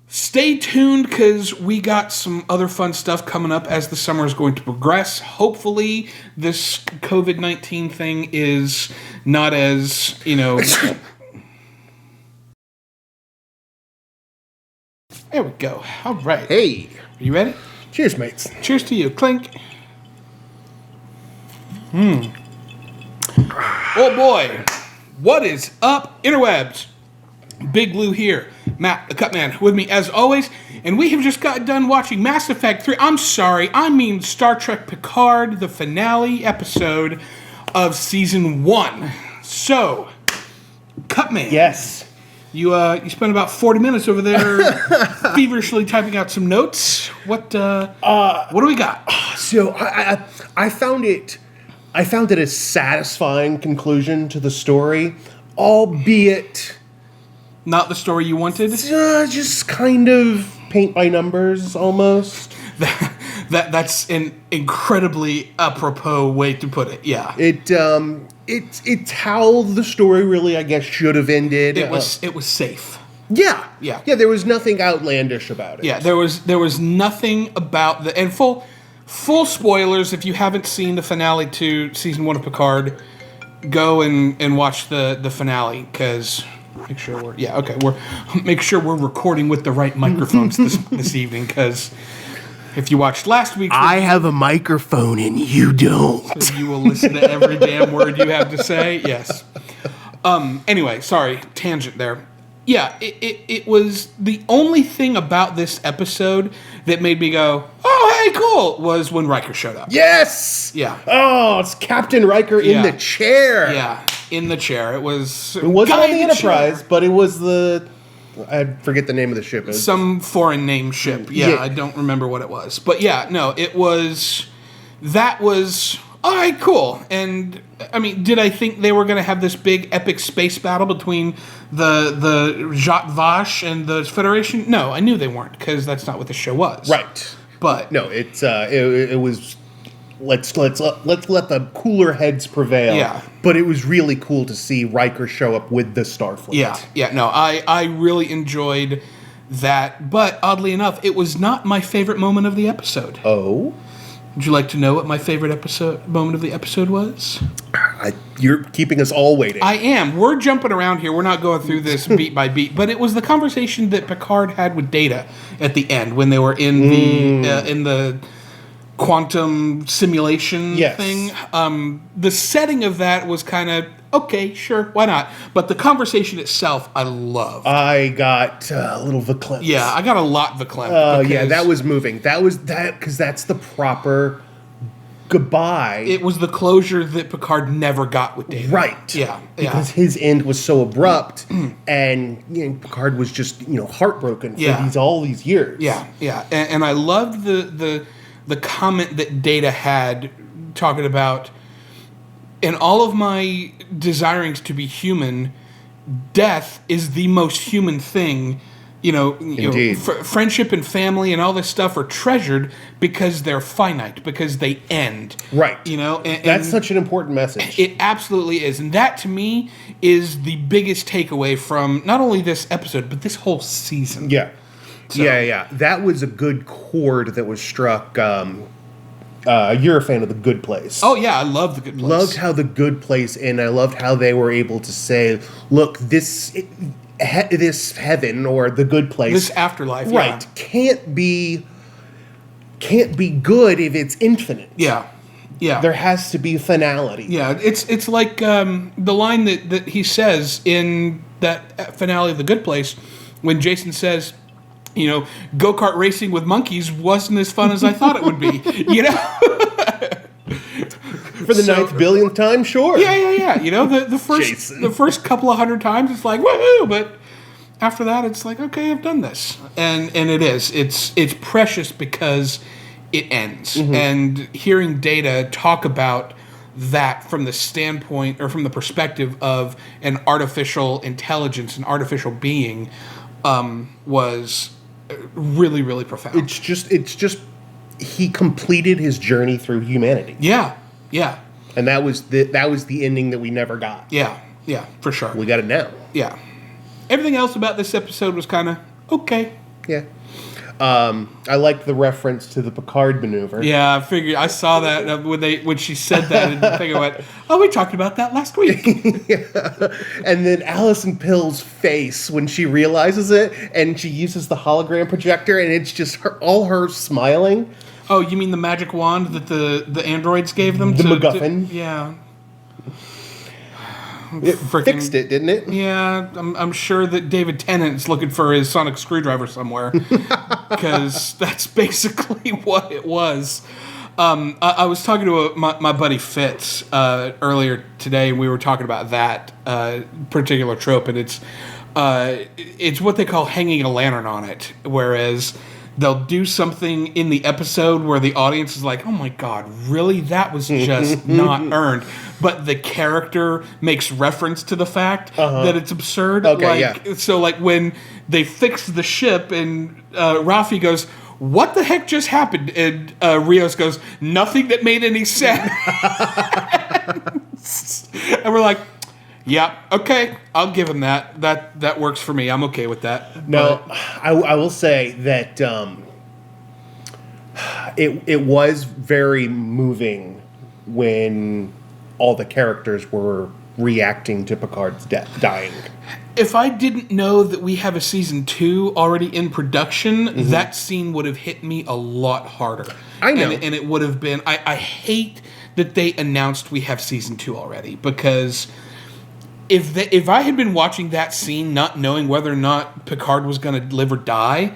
Stay tuned because we got some other fun stuff coming up as the summer is going to progress. Hopefully, this COVID-19 thing is not as, There we go. All right. Hey. Are you ready? Cheers, mates. Cheers to you. Clink. Oh, boy. What is up, interwebs? Big Blue here. Matt, the Cutman, with me as always. And we have just got done watching Mass Effect 3. I mean Star Trek Picard, the finale episode of Season 1. So, Cutman. Yes. You spent about 40 minutes over there feverishly typing out some notes. What do we got? So I found it a satisfying conclusion to the story, albeit Not the story you wanted? just kind of paint by numbers almost. That's an incredibly apropos way to put it. Yeah. It's how the story really, I guess, should have ended. It was safe. Yeah. Yeah. Yeah, there was nothing outlandish about it. Yeah, there was nothing about the and full spoilers if you haven't seen the finale to season 1 of Picard, go and watch the finale because make sure we're recording with the right microphones this evening because if you watched last week's I have a microphone and you don't. so you will listen to every damn word you have to say. Yes. Anyway, sorry, tangent there. Yeah, it was the only thing about this episode that made me go, oh, hey, cool, was when Riker showed up. Yes! Yeah. Oh, it's Captain Riker in the chair. Yeah, in the chair. It wasn't on the Enterprise, but it was I forget the name of the ship. Some foreign name ship. Yeah, I don't remember what it was. But yeah, no, that was, all right, cool. And, I mean, did I think they were going to have this big epic space battle between the Jacques Vache and the Federation? No, I knew they weren't, because that's not what the show was. Right. But no, it was let's let the cooler heads prevail. Yeah. But it was really cool to see Riker show up with the Starfleet. Yeah, no, I really enjoyed that. But oddly enough, it was not my favorite moment of the episode. Oh? Would you like to know what my favorite moment of the episode was? You're keeping us all waiting. I am. We're jumping around here. We're not going through this beat by beat. But it was the conversation that Picard had with Data at the end when they were in the quantum simulation thing. The setting of that was kind of, okay, sure, why not? But the conversation itself, I loved. I got a little verklempt. Yeah, I got a lot verklempt. Oh, yeah, that was moving. Because that's the proper goodbye. It was the closure that Picard never got with Data. Right. Yeah. Because his end was so abrupt, and Picard was just heartbroken for all these years. Yeah. And I loved the comment that Data had talking about, in all of my desirings to be human, death is the most human thing. Friendship and family and all this stuff are treasured because they're finite, because they end. Right. And that's such an important message. It absolutely is. And that, to me, is the biggest takeaway from not only this episode, but this whole season. Yeah. So. Yeah. That was a good chord that was struck. You're a fan of The Good Place. Oh, yeah, I love The Good Place. Loved how The Good Place, and I loved how they were able to say, look, this heaven or the good place, this afterlife, right, can't be good if it's infinite. Yeah. There has to be finality. Yeah, it's like the line that he says in that finale of The Good Place when Jason says, go-kart racing with monkeys wasn't as fun as I thought it would be. For the 9th billionth time, sure. Yeah. The first couple of hundred times, it's like, woohoo! But after that, it's like, okay, I've done this. And it is. It's precious because it ends. Mm-hmm. And hearing Data talk about that from the standpoint, or from the perspective of an artificial intelligence, an artificial being, was really, really profound. It's just he completed his journey through humanity. Yeah. And that was the ending that we never got. Yeah, for sure. We got it now. Yeah. Everything else about this episode was kind of okay. Yeah. I like the reference to the Picard maneuver. Yeah, I figured. I saw that when she said that, and I think I went, "Oh, we talked about that last week." Yeah. And then Alison Pill's face when she realizes it, and she uses the hologram projector, and it's just her smiling. Oh, you mean the magic wand that the androids gave them? The MacGuffin. Yeah. It fixed it, didn't it? Yeah, I'm sure that David Tennant's looking for his sonic screwdriver somewhere, because that's basically what it was. I was talking to my buddy Fitz earlier today, and we were talking about that particular trope, and it's what they call hanging a lantern on it, whereas they'll do something in the episode where the audience is like, oh my God, really? That was just not earned. But the character makes reference to the fact that it's absurd. Okay, So like when they fix the ship and Rafi goes, what the heck just happened? And Rios goes, nothing that made any sense. And we're like, yeah, okay, I'll give him that. That works for me. I'm okay with that. No, I will say that it was very moving when all the characters were reacting to Picard's dying. If I didn't know that we have a season 2 already in production, that scene would have hit me a lot harder. I know. And it would have been... I hate that they announced we have season 2 already, because... If I had been watching that scene not knowing whether or not Picard was going to live or die,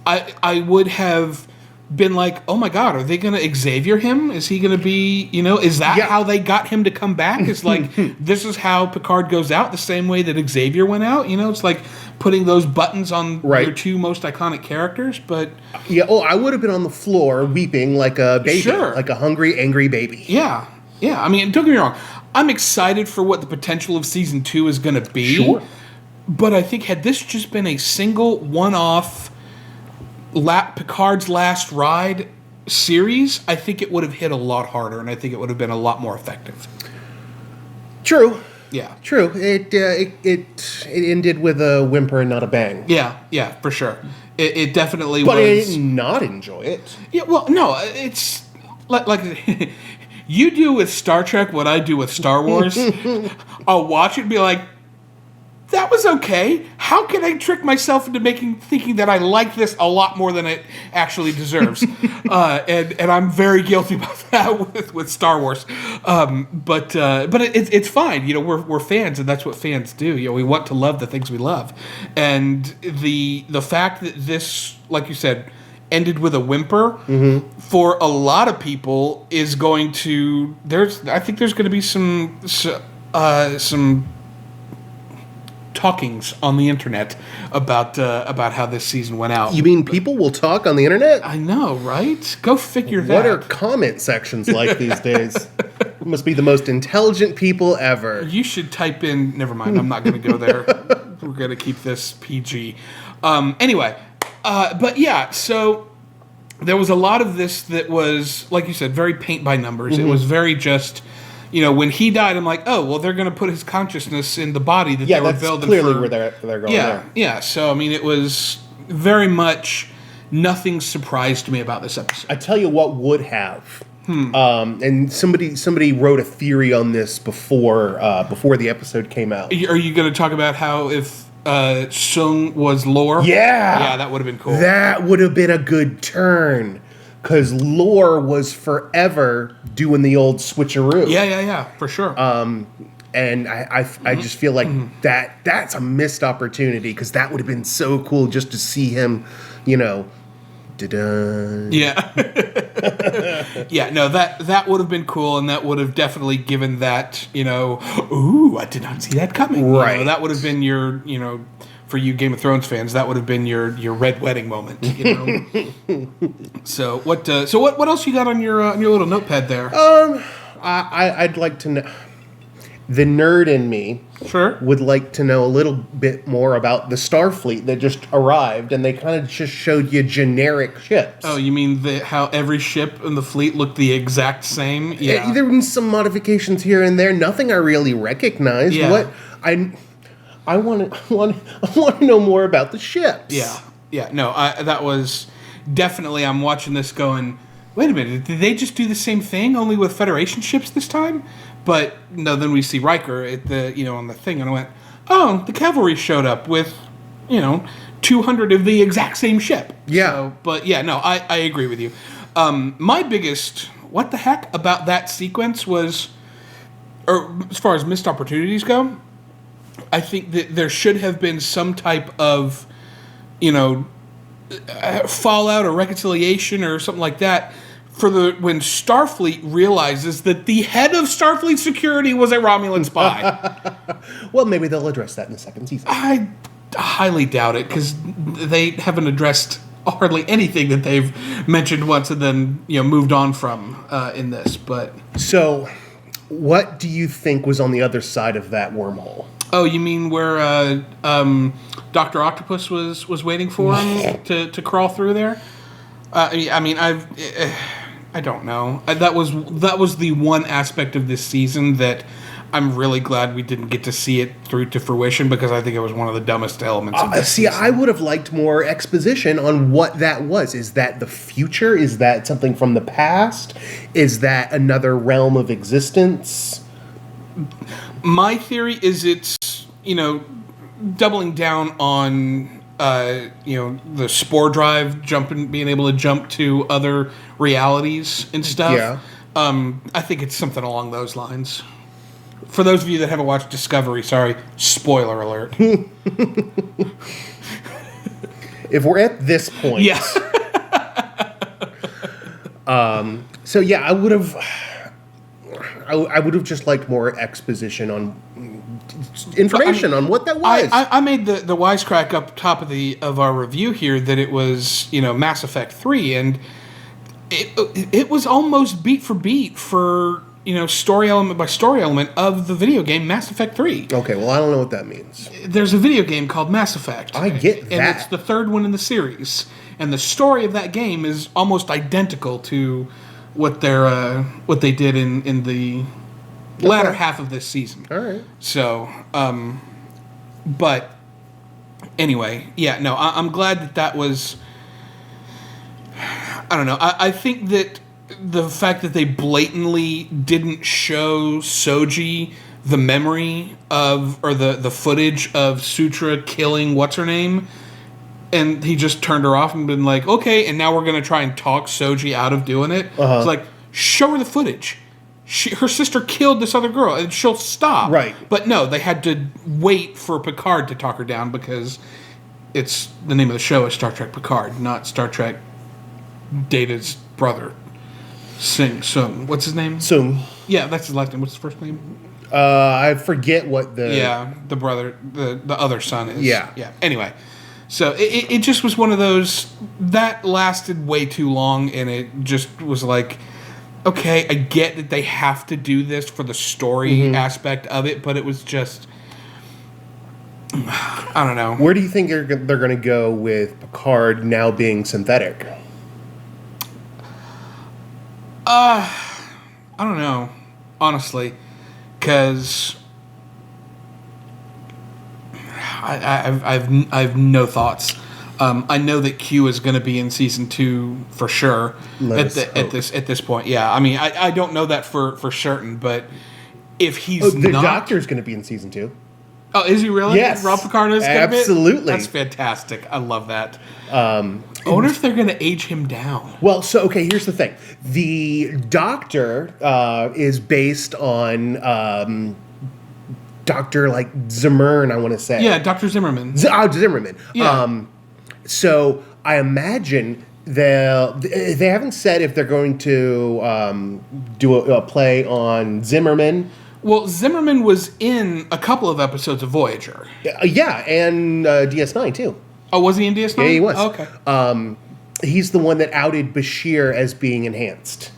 I would have been like, oh my God, are they going to Xavier him? Is he going to be, is that how they got him to come back? It's like, this is how Picard goes out, the same way that Xavier went out. It's like putting those buttons on your two most iconic characters. But yeah, I would have been on the floor weeping like a baby, like a hungry, angry baby. Yeah. I mean, don't get me wrong. I'm excited for what the potential of season 2 is going to be. Sure. But I think had this just been a single one-off Picard's Last Ride series, I think it would have hit a lot harder, and I think it would have been a lot more effective. True. Yeah. True. It ended with a whimper and not a bang. Yeah, for sure. It definitely was. But I did not enjoy it. Yeah, well, no, it's like you do with Star Trek what I do with Star Wars. I'll watch it and be like, that was okay. How can I trick myself into thinking that I like this a lot more than it actually deserves? And I'm very guilty about that with Star Wars. But it's fine. We're fans, and that's what fans do. We want to love the things we love. And the fact that this, like you said, ended with a whimper, for a lot of people is going to... I think there's going to be some talkings on the internet about how this season went out. You mean people will talk on the internet? I know, right? Go figure that. What are comment sections like these days? Must be the most intelligent people ever. You should type in... Never mind, I'm not going to go there. We're going to keep this PG. Anyway... but yeah, so there was a lot of this that was, like you said, very paint by numbers. It was very just, when he died, I'm like, oh, well, they're going to put his consciousness in the body that they were building. Yeah, that's clearly where they're going there. Yeah, so, I mean, it was very much nothing surprised me about this episode. I tell you what would have. And somebody wrote a theory on this before the episode came out. Are you going to talk about how if... Sung was Lore? Yeah, that would have been cool. That would have been a good turn, because Lore was forever doing the old switcheroo. Yeah, for sure. And I just feel like that's a missed opportunity, because that would have been so cool just to see him, da-da. Yeah. Yeah, no, that would have been cool, and that would have definitely given that, ooh, I did not see that coming. Right. That would have been your, for you Game of Thrones fans, that would have been your red wedding moment, So what else you got on your little notepad there? I'd like to know. The nerd in me would like to know a little bit more about the Starfleet that just arrived, and they kind of just showed you generic ships. Oh, you mean how every ship in the fleet looked the exact same? Yeah. There were some modifications here and there. Nothing I really recognized. Yeah. What I want to know more about the ships. Yeah, no, that was definitely, I'm watching this going, wait a minute, did they just do the same thing, only with Federation ships this time? But, no, then we see Riker at on the thing, and I went, oh, the cavalry showed up with, 200 of the exact same ship. Yeah. So, but, yeah, no, I agree with you. My biggest, what the heck, about that sequence was, or as far as missed opportunities go, I think that there should have been some type of, fallout or reconciliation or something like that when Starfleet realizes that the head of Starfleet security was a Romulan spy. Well, maybe they'll address that in the second season. I highly doubt it, because they haven't addressed hardly anything that they've mentioned once and then moved on from in this. But so, what do you think was on the other side of that wormhole? Oh, you mean where Dr. Octopus was waiting for him to crawl through there? I don't know. That was the one aspect of this season that I'm really glad we didn't get to see it through to fruition, because I think it was one of the dumbest elements of this season. I would have liked more exposition on what that was. Is that the future? Is that something from the past? Is that another realm of existence? My theory is it's, doubling down on, the spore drive, being able to jump to other realities and stuff. Yeah. I think it's something along those lines. For those of you that haven't watched Discovery, sorry, spoiler alert. If we're at this point. Yeah. So yeah, I would have just liked more exposition on information on what that was. I made the wisecrack up top of our review here that it was Mass Effect 3, and it was almost beat for beat for story element by story element of the video game Mass Effect 3. Okay, well I don't know what that means. There's a video game called Mass Effect. I get that, and it's the third one in the series, and the story of that game is almost identical to what they did in the latter half of this season. All right. So, but anyway, yeah, no, I'm glad that was. I don't know. I think that the fact that they blatantly didn't show Soji the memory of, or the footage of Sutra killing what's her name, and he just turned her off and been like, okay, and now we're going to try and talk Soji out of doing it. Uh-huh. It's like, show her the footage. Her sister killed this other girl, and she'll stop. Right. But no, they had to wait for Picard to talk her down, because it's the name of the show is Star Trek Picard, not Star Trek Data's brother. Sung. What's his name? Sung. Yeah, that's his last name. What's his first name? I forget what the... Yeah, the brother, the other son is. Yeah. Yeah. Anyway, so it just was one of those... That lasted way too long, and it just was like... Okay, I get that they have to do this for the story aspect of it, but it was just... I don't know. Where do you think they're going to go with Picard now being synthetic? I don't know, honestly, because I have no thoughts. I know that Q is going to be in season 2 for sure at this point. Yeah, I mean, I don't know that for certain, but if he's the not, Doctor's going to be in season 2. Oh, is he really? Yes, Rob Picard is absolutely. That's fantastic. I love that. I wonder if they're going to age him down. Well, so okay, here's the thing: the Doctor is based on Doctor Zimmern, I want to say. Yeah, Dr. Zimmerman. Zimmerman. Yeah. So I imagine they haven't said if they're going to do a play on Zimmerman. Well, Zimmerman was in a couple of episodes of Voyager. Yeah, and DS9 too. Oh, was he in DS9? Yeah, he was. Oh, okay. He's the one that outed Bashir as being enhanced.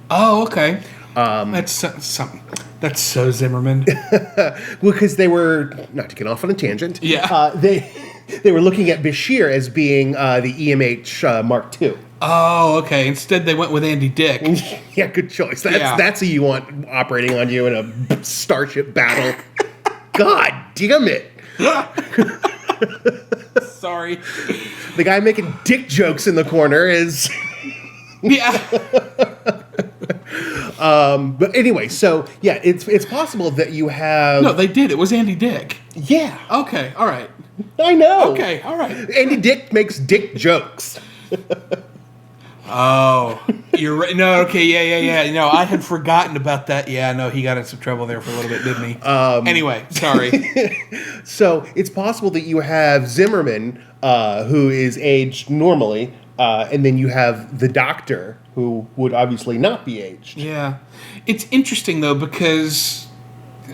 Oh, okay. That's something. That's so Zimmerman. Well, because they were, not to get off on a tangent. Yeah. They were looking at Bashir as being the EMH Mark II. Oh, okay. Instead, they went with Andy Dick. Yeah, good choice. That's who you want operating on you in a starship battle. God damn it. Sorry. The guy making dick jokes in the corner is... Yeah. But anyway, so, yeah, it's possible that you have... No, they did. It was Andy Dick. Yeah. Okay, all right. I know. Okay, all right. Andy Dick makes dick jokes. Oh, you're right. No, okay, yeah. No, I had forgotten about that. Yeah, no, he got in some trouble there for a little bit, didn't he? Anyway, sorry. So it's possible that you have Zimmerman, who is aged normally, and then you have the Doctor, who would obviously not be aged. Yeah. It's interesting, though, because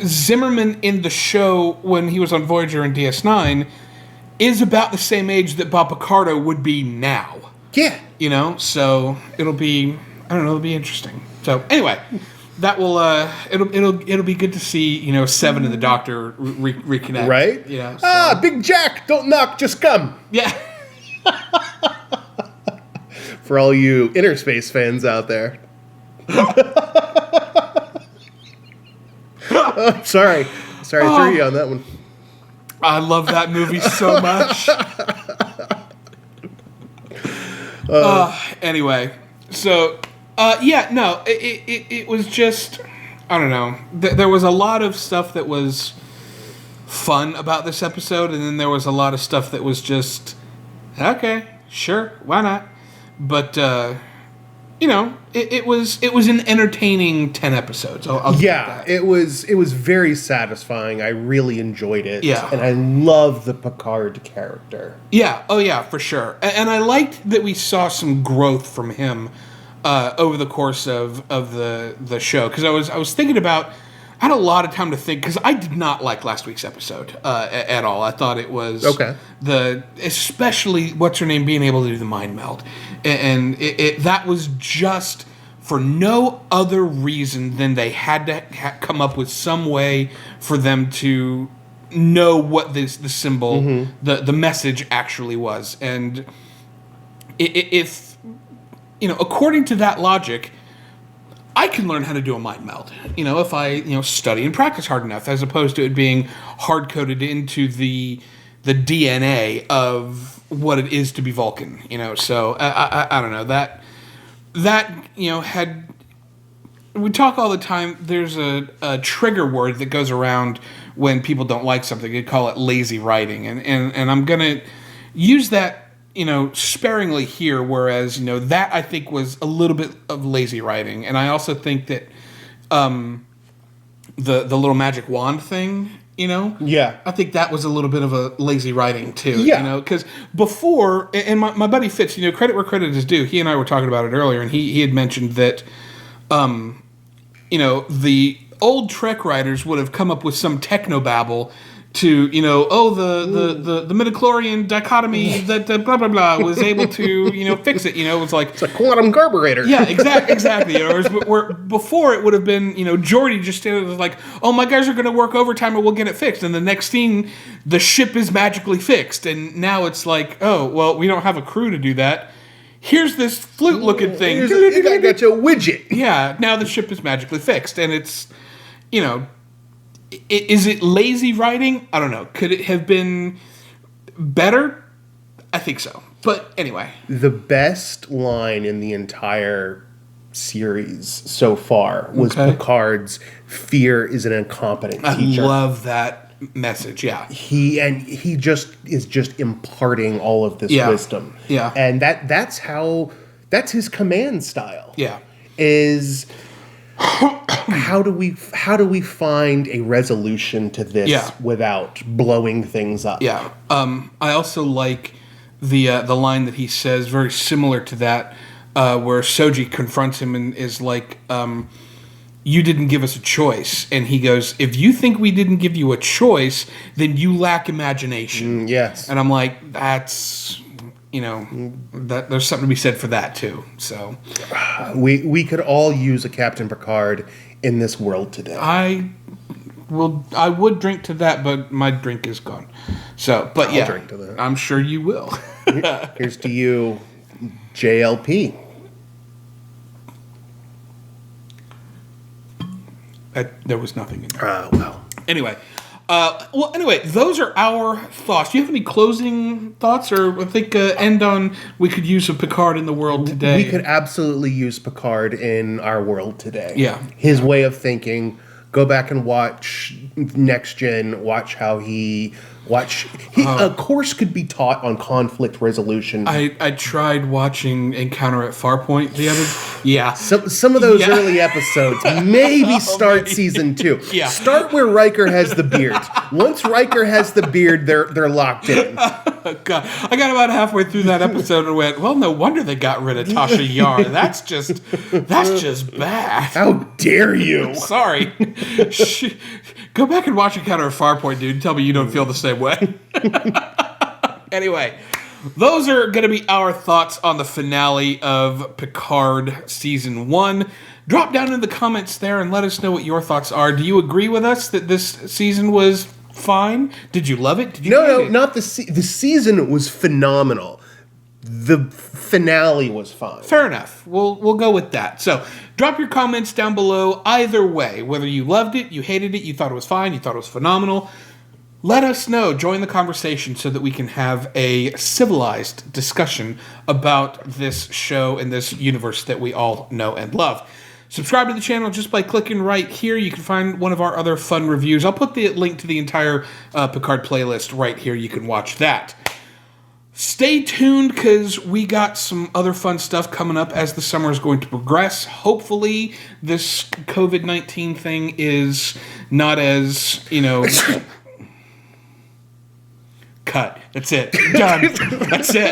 Zimmerman in the show, when he was on Voyager and DS9, is about the same age that Bob Picardo would be now. Yeah. You know, so it'll be, I don't know, it'll be interesting. So anyway, that will, it'll be good to see, you know, Seven and the Doctor reconnect. Right? Yeah. So. Big Jack, don't knock, just come. Yeah. For all you Interspace fans out there. Sorry, I threw you on that one. I love that movie so much. Anyway, so it was just, I don't know. There was a lot of stuff that was fun about this episode, and then there was a lot of stuff that was just okay, sure, why not? But you know, it was an entertaining 10 episodes. It was very satisfying. I really enjoyed it. Yeah. And I love the Picard character. Yeah, oh yeah, for sure. And I liked that we saw some growth from him over the course of the show. Because I was thinking about, I had a lot of time to think, because I did not like last week's episode at all. I thought it was especially what's her name being able to do the mind meld, and that was just for no other reason than they had to come up with some way for them to know what the symbol, the message actually was, and if you know, according to that logic, I can learn how to do a mind meld, you know, if I, you know, study and practice hard enough, as opposed to it being hard-coded into the DNA of what it is to be Vulcan, you know. So I don't know, that you know, we talk all the time. There's a trigger word that goes around when people don't like something. They call it lazy writing, and I'm gonna use that, you know, sparingly here, whereas, you know, that I think was a little bit of lazy writing. And I also think that the little magic wand thing, you know? Yeah. I think that was a little bit of a lazy writing, too. Yeah. You know, because before, and my buddy Fitz, you know, credit where credit is due, he and I were talking about it earlier, and he had mentioned that, you know, the old Trek writers would have come up with some technobabble to, you know, the midichlorian dichotomy that blah blah blah was able to, you know, fix it. You know, it's like a quantum carburetor. Yeah, exactly. You know, where before it would have been, you know, Geordi just standing there like, oh, my guys are going to work overtime and we'll get it fixed. And the next scene, the ship is magically fixed. And now it's like, oh, well, we don't have a crew to do that. Here's this flute-looking thing. You got your widget. Yeah, now the ship is magically fixed, and it's, you know. Is it lazy writing? I don't know. Could it have been better? I think so. But anyway. The best line in the entire series so far was Picard's "Fear is an incompetent teacher." I love that message, yeah. He just is imparting all of this wisdom. Yeah. And that's his command style. Yeah. Is how do we find a resolution to this without blowing things up? Yeah. I also like the line that he says, very similar to that, where Soji confronts him and is like, you didn't give us a choice. And he goes, if you think we didn't give you a choice, then you lack imagination. Yes. And I'm like, that's, you know, that there's something to be said for that too. So we could all use a Captain Picard in this world today. I would drink to that, but my drink is gone. So, but I'll drink to that. I'm sure you will. Here's to you, JLP. There was nothing in there. Well. Anyway, Well, anyway, those are our thoughts. Do you have any closing thoughts? Or I think end on, we could use a Picard in the world today. We could absolutely use Picard in our world today. Yeah. His way of thinking. Go back and watch Next Gen. Watch how he... a course could be taught on conflict resolution. I tried watching Encounter at Farpoint the other... Yeah. Some of those early episodes. Maybe start season 2. Yeah. Start where Riker has the beard. Once Riker has the beard, they're locked in. God. I got about halfway through that episode and went, well, no wonder they got rid of Tasha Yar. That's just bad. How dare you? Sorry. Go back and watch Encounter at Farpoint, dude. Tell me you don't feel the same way. Anyway, those are going to be our thoughts on the finale of Picard Season 1. Drop down in the comments there and let us know what your thoughts are. Do you agree with us that this season was fine? Did you love it? Did you hate it? Not the season was phenomenal. The finale was fine. Fair enough. We'll go with that. So drop your comments down below either way. Whether you loved it, you hated it, you thought it was fine, you thought it was phenomenal. Let us know. Join the conversation so that we can have a civilized discussion about this show and this universe that we all know and love. Subscribe to the channel just by clicking right here. You can find one of our other fun reviews. I'll put the link to the entire Picard playlist right here. You can watch that. Stay tuned because we got some other fun stuff coming up as the summer is going to progress. Hopefully this COVID-19 thing is not as, cut. That's it. Done. That's it.